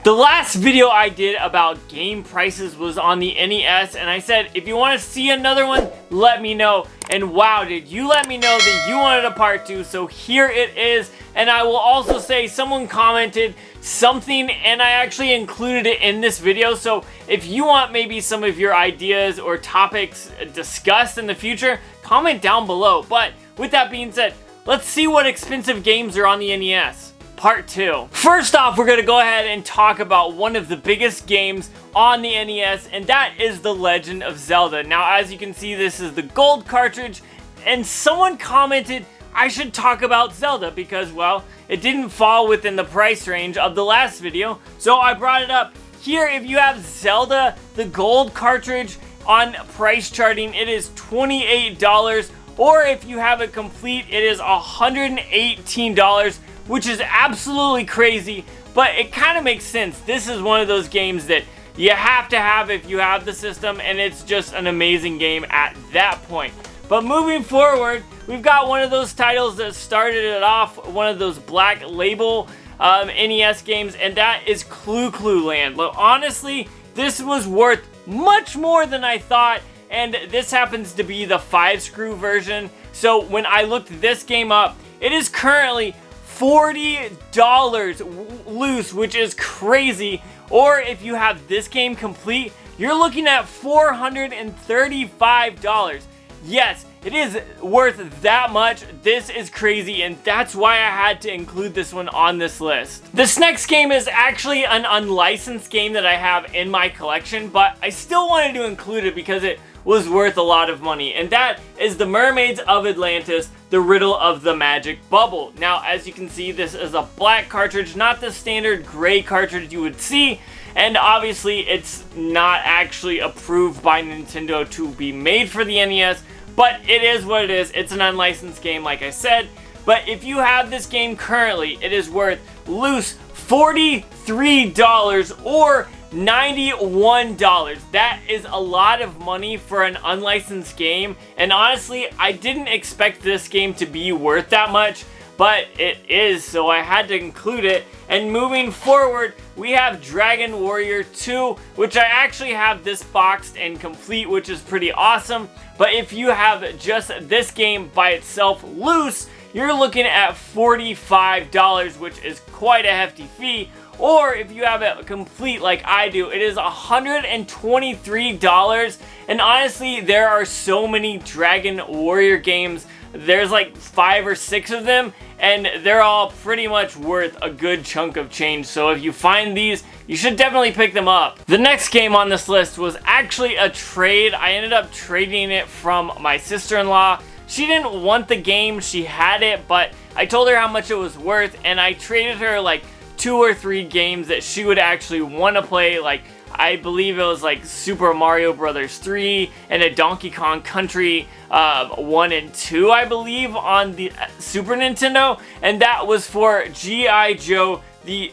The last video I did about game prices was on the NES, and I said, if you want to see another one, let me know. And wow, did you let me know that you wanted a part 2, so here it is. And I will also say someone commented something and I actually included it in this video, so if you want maybe some of your ideas or topics discussed in the future, comment down below. But with that being said, let's see what expensive games are on the NES. Part 2. First off, we're going to go ahead and talk about one of the biggest games on the NES, and that is The Legend of Zelda. Now, as you can see, this is the gold cartridge, and someone commented I should talk about Zelda because, well, it didn't fall within the price range of the last video, so I brought it up. Here, if you have Zelda, the gold cartridge on price charting, it is $28, or if you have it complete, it is $118, which is absolutely crazy, but it kind of makes sense. This is one of those games that you have to have if you have the system, and it's just an amazing game at that point. But moving forward, we've got one of those titles that started it off, one of those black label NES games, and that is Clu Land. Look, honestly, this was worth much more than I thought, and this happens to be the 5-screw version. So when I looked this game up, it is currently $40 loose, which is crazy. Or if you have this game complete, you're looking at $435. Yes, it is worth that much. This is crazy, and that's why I had to include this one on this list. This next game is actually an unlicensed game that I have in my collection, but I still wanted to include it because it was worth a lot of money, and that is the Mermaids of Atlantis, the Riddle of the Magic Bubble. Now, as you can see, this is a black cartridge, not the standard gray cartridge you would see, and obviously it's not actually approved by Nintendo to be made for the NES, but it is what it is. It's an unlicensed game, like I said. But if you have this game currently, it is worth loose $43 or $91. That is a lot of money for an unlicensed game, and honestly, I didn't expect this game to be worth that much, but it is, so I had to include it. And moving forward, we have Dragon Warrior 2, which I actually have this boxed and complete, which is pretty awesome. But if you have just this game by itself loose, you're looking at $45, which is quite a hefty fee. Or if you have it complete like I do, it is $123. And honestly, there are so many Dragon Warrior games. There's like 5 or 6 of them, and they're all pretty much worth a good chunk of change. So if you find these, you should definitely pick them up. The next game on this list was actually a trade. I ended up trading it from my sister-in-law. She didn't want the game, she had it, but I told her how much it was worth, and I traded her like 2 or 3 games that she would actually want to play. Like, I believe it was like Super Mario Brothers 3 and a Donkey Kong Country 1 and 2, I believe, on the Super Nintendo, and that was for G.I. Joe, a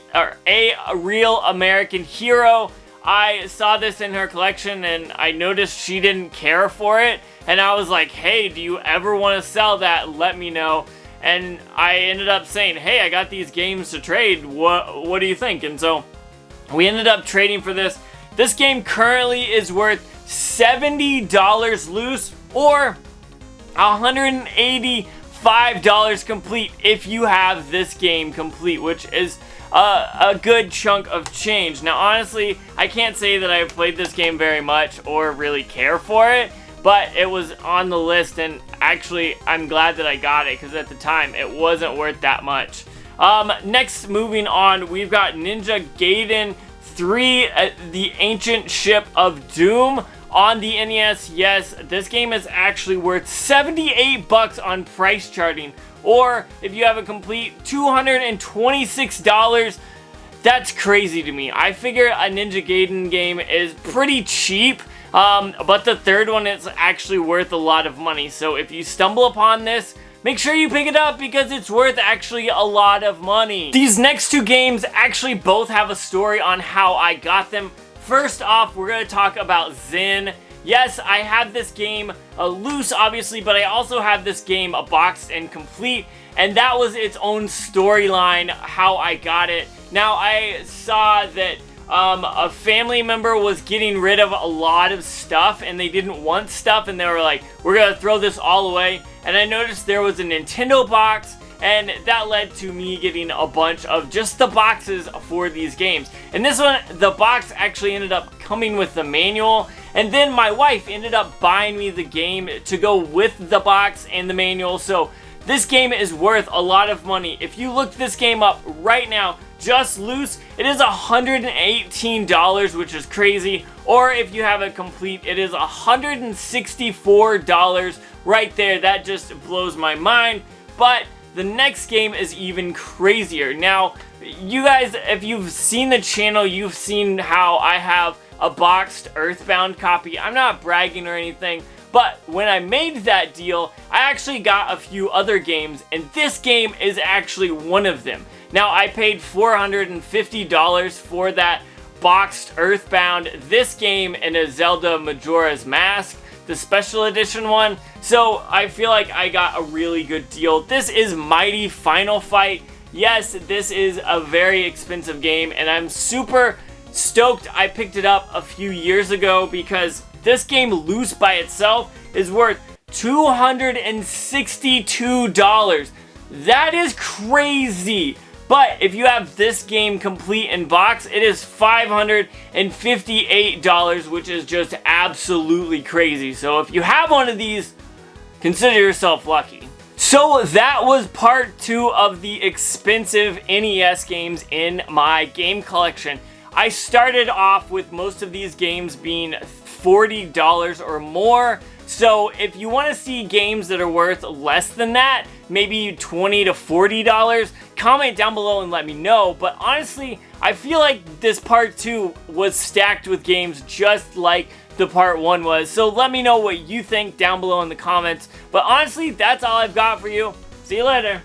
real American hero. I saw this in her collection and I noticed she didn't care for it, and I was like, hey, do you ever want to sell that? Let me know. And I ended up saying, hey, I got these games to trade, what do you think? And so we ended up trading for this. This game currently is worth $70 loose or $185 complete if you have this game complete, which is a good chunk of change. Now, honestly, I can't say that I've played this game very much or really care for it, but it was on the list, and actually, I'm glad that I got it, because at the time, it wasn't worth that much. Next, moving on, we've got Ninja Gaiden 3, The Ancient Ship of Doom on the NES. Yes, this game is actually worth $78 on price charting, or if you have a complete, $226. That's crazy to me. I figure a Ninja Gaiden game is pretty cheap, but the third one is actually worth a lot of money. So if you stumble upon this, make sure you pick it up because it's worth actually a lot of money. These next 2 games actually both have a story on how I got them. First off, we're going to talk about Zen. Yes, I have this game loose, obviously, but I also have this game boxed and complete, and that was its own storyline, how I got it. Now, I saw that a family member was getting rid of a lot of stuff and they didn't want stuff and they were like, we're gonna throw this all away. And I noticed there was a Nintendo box, and that led to me getting a bunch of just the boxes for these games. And this one, the box actually ended up coming with the manual, and then my wife ended up buying me the game to go with the box and the manual. So this game is worth a lot of money. If you look this game up right now, just loose, it is $118, which is crazy. Or if you have it complete, it is $164 right there. That just blows my mind. But the next game is even crazier. Now, you guys, if you've seen the channel, you've seen how I have a boxed Earthbound copy. I'm not bragging or anything, but when I made that deal, I actually got a few other games, and this game is actually one of them. Now, I paid $450 for that boxed Earthbound, this game, and a Zelda Majora's Mask, the special edition one. So I feel like I got a really good deal. This is Mighty Final Fight. Yes, this is a very expensive game, and I'm super stoked I picked it up a few years ago because this game loose by itself is worth $262. That is crazy. But if you have this game complete in box, it is $558, which is just absolutely crazy. So if you have one of these, consider yourself lucky. So that was part 2 of the expensive NES games in my game collection. I started off with most of these games being $40 or more. So if you want to see games that are worth less than that, maybe $20 to $40, comment down below and let me know. But honestly, I feel like this part 2 was stacked with games just like the part 1 was. So let me know what you think down below in the comments. But honestly, that's all I've got for you. See you later.